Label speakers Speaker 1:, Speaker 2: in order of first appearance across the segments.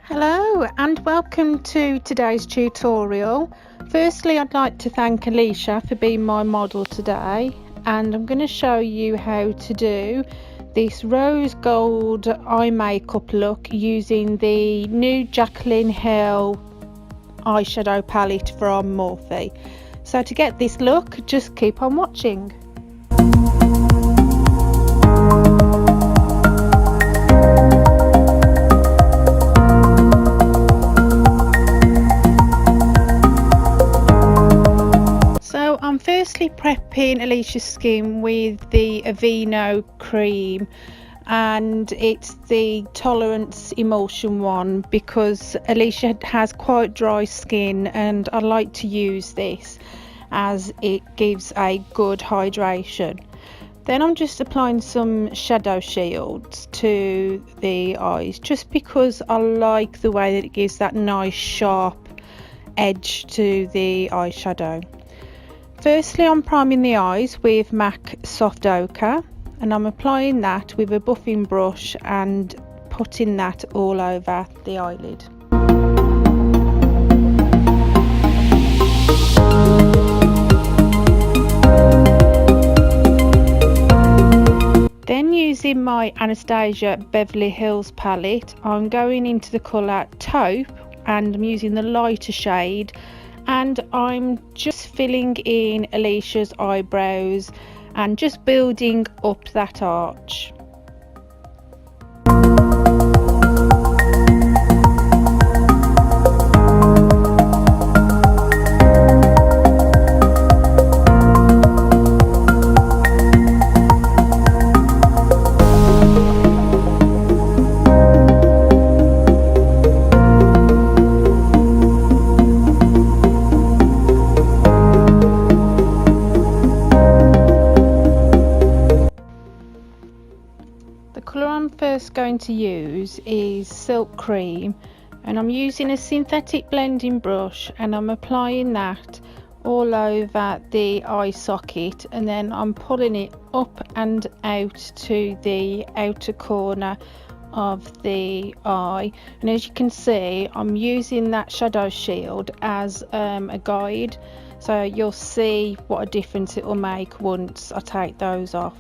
Speaker 1: Hello and welcome to today's tutorial. Firstly, I'd like to thank Elicia for being my model today, and I'm going to show you how to do this rose gold eye makeup look using the new Jaclyn Hill eyeshadow palette from Morphe. So to get this look, just keep on watching. I'm firstly prepping Alicia's skin with the Aveeno cream, and it's the Tolerance Emulsion one because Elicia has quite dry skin and I like to use this as it gives a good hydration. Then I'm just applying some shadow shields to the eyes just because I like the way that it gives that nice sharp edge to the eyeshadow. Firstly, I'm priming the eyes with MAC Soft Ochre, and I'm applying that with a buffing brush and putting that all over the eyelid. Then using my Anastasia Beverly Hills palette, I'm going into the colour Taupe and I'm using the lighter shade, and I'm just filling in Alicia's eyebrows and just building up that arch. First going to use is Silk Cream, and I'm using a synthetic blending brush and I'm applying that all over the eye socket, and then I'm pulling it up and out to the outer corner of the eye. And as you can see, I'm using that shadow shield as a guide, so you'll see what a difference it will make once I take those off.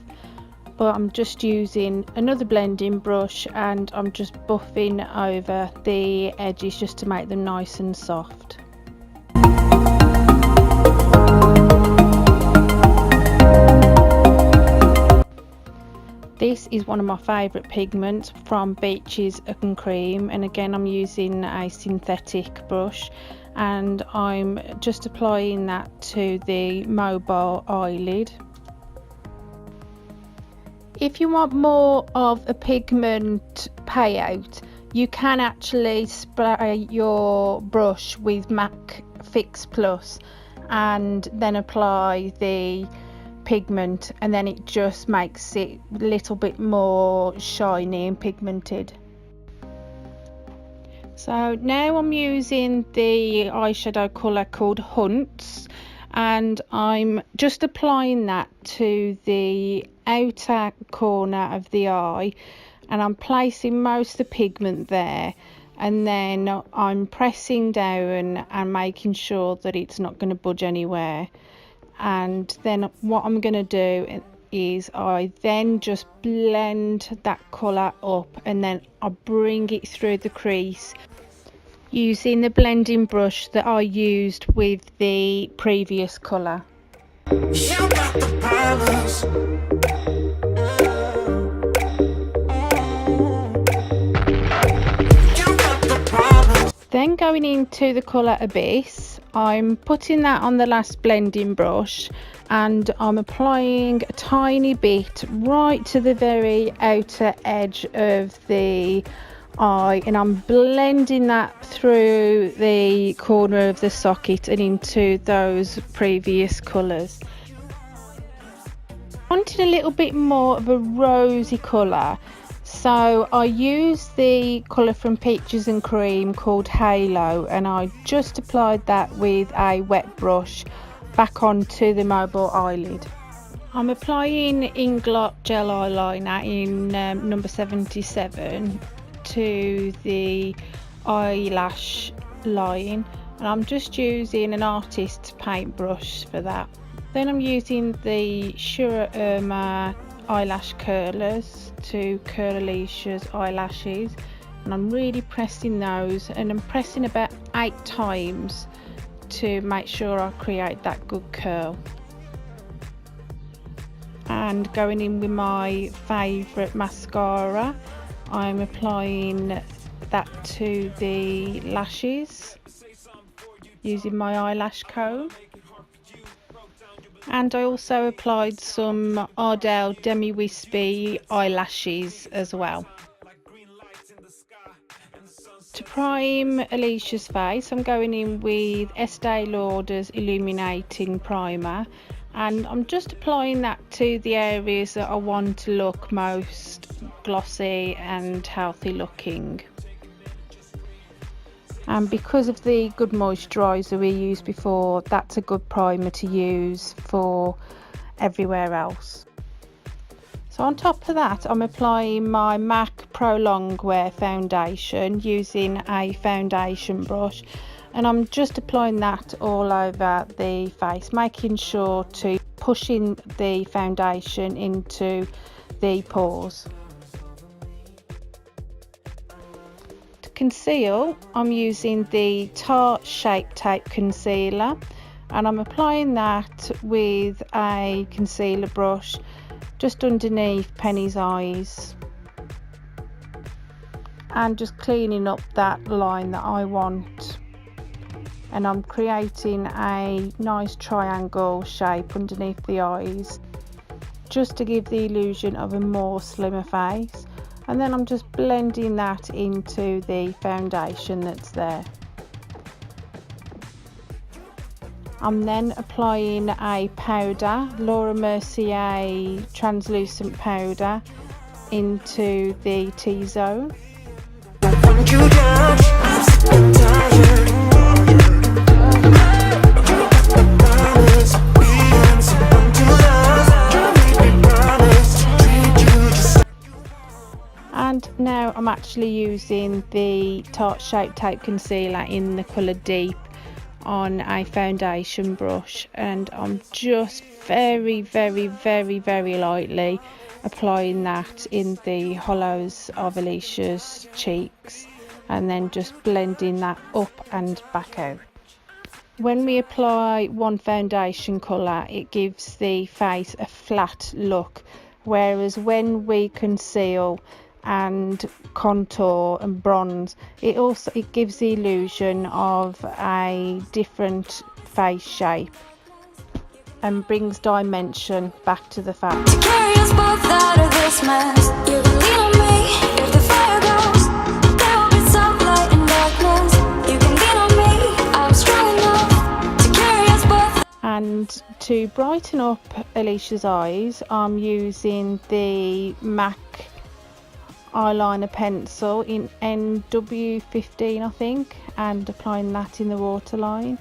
Speaker 1: But I'm just using another blending brush and I'm just buffing over the edges just to make them nice and soft. This is one of my favourite pigments from Beaches and Cream, and again I'm using a synthetic brush and I'm just applying that to the mobile eyelid. If you want more of a pigment payout, you can actually spray your brush with MAC Fix Plus and then apply the pigment, and then it just makes it a little bit more shiny and pigmented. So now I'm using the eyeshadow colour called Hunts, and I'm just applying that to the outer corner of the eye, and I'm placing most of the pigment there, and then I'm pressing down and making sure that it's not going to budge anywhere. And then what I'm going to do is I then just blend that colour up, and then I bring it through the crease using the blending brush that I used with the previous colour. Then going into the colour Abyss, I'm putting that on the last blending brush and I'm applying a tiny bit right to the very outer edge of the eye, and I'm blending that through the corner of the socket and into those previous colours. I wanted a little bit more of a rosy colour, so I used the colour from Peaches and Cream called Halo, and I just applied that with a wet brush back onto the mobile eyelid. I'm applying Inglot gel eyeliner in number 77 to the eyelash line, and I'm just using an artist's paintbrush for that. Then I'm using the Shura Irma eyelash curlers to curl Elicia's eyelashes, and I'm really pressing those, and I'm pressing about 8 times to make sure I create that good curl. And going in with my favourite mascara, I'm applying that to the lashes using my eyelash comb. And I also applied some Ardell Demi Wispy eyelashes as well. To prime Elicia's face, I'm going in with Estee Lauder's Illuminating Primer, and I'm just applying that to the areas that I want to look most glossy and healthy looking. And because of the good moisturiser we used before, that's a good primer to use for everywhere else. So on top of that, I'm applying my MAC Pro Longwear foundation using a foundation brush, and I'm just applying that all over the face, making sure to push in the foundation into the pores. Conceal, I'm using the Tarte Shape Tape concealer, and I'm applying that with a concealer brush just underneath Penny's eyes, and just cleaning up that line that I want. And I'm creating a nice triangle shape underneath the eyes just to give the illusion of a more slimmer face. And then I'm just blending that into the foundation that's there. I'm then applying a powder, Laura Mercier translucent powder, into the T-zone. And now I'm actually using the Tarte Shape Tape concealer in the colour Deep on a foundation brush, and I'm just very lightly applying that in the hollows of Elicia's cheeks, and then just blending that up and back out. When we apply one foundation colour, it gives the face a flat look, whereas when we conceal and contour and bronze, it gives the illusion of a different face shape and brings dimension back to the face. To carry us both out of this mess, you can lean on me if the fire goes. There will be some light and darkness. You can lean on me, I'm strong enough to carry us both. And to brighten up Elicia's eyes, I'm using the MAC eyeliner pencil in NW15 I think, and applying that in the waterline.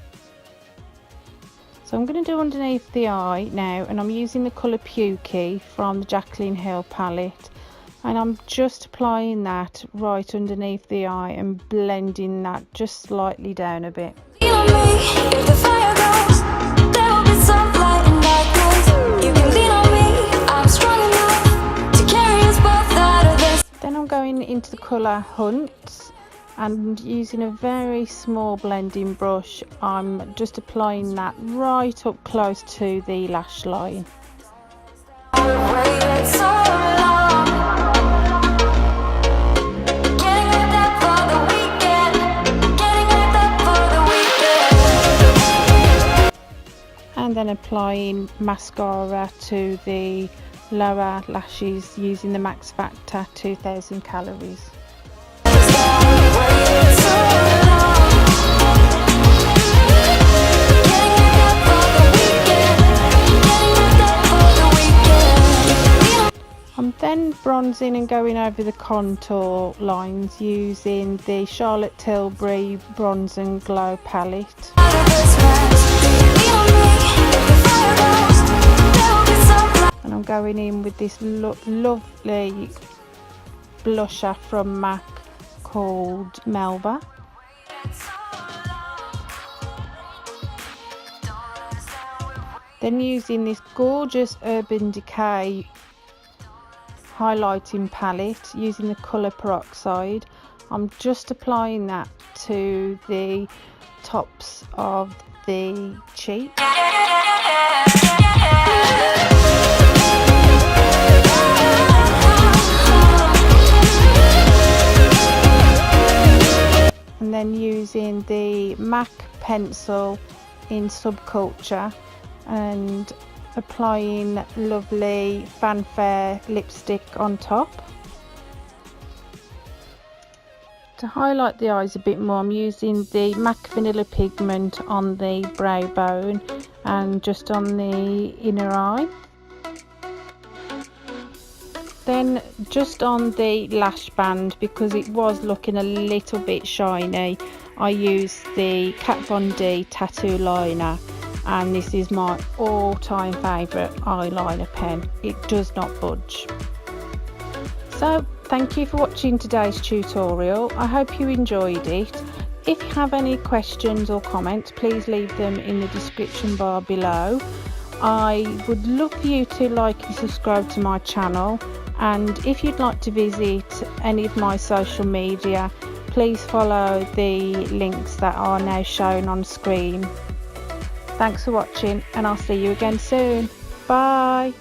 Speaker 1: So I'm going to do underneath the eye now, and I'm using the colour Pukey from the Jaclyn Hill Palette, and I'm just applying that right underneath the eye and blending that just slightly down a bit. Then I'm going into the colour Hunt, and using a very small blending brush, I'm just applying that right up close to the lash line. And then applying mascara to the lower lashes using the Max Factor 2000 calories. I'm then bronzing and going over the contour lines using the Charlotte Tilbury Bronze and Glow palette. And I'm going in with this lovely blusher from MAC called Melba. Then using this gorgeous Urban Decay highlighting palette, using the colour peroxide, I'm just applying that to the tops of the cheek. And then using the MAC pencil in Subculture and applying Lovely Fanfare lipstick on top. To highlight the eyes a bit more, I'm using the MAC Vanilla pigment on the brow bone and just on the inner eye. Then just on the lash band, because it was looking a little bit shiny, I used the Kat Von D tattoo liner, and this is my all-time favourite eyeliner pen. It does not budge. So thank you for watching today's tutorial. I hope you enjoyed it. If you have any questions or comments, please leave them in the description bar below. I would love for you to like and subscribe to my channel, and if you'd like to visit any of my social media, please follow the links that are now shown on screen. Thanks for watching, and I'll see you again soon. Bye.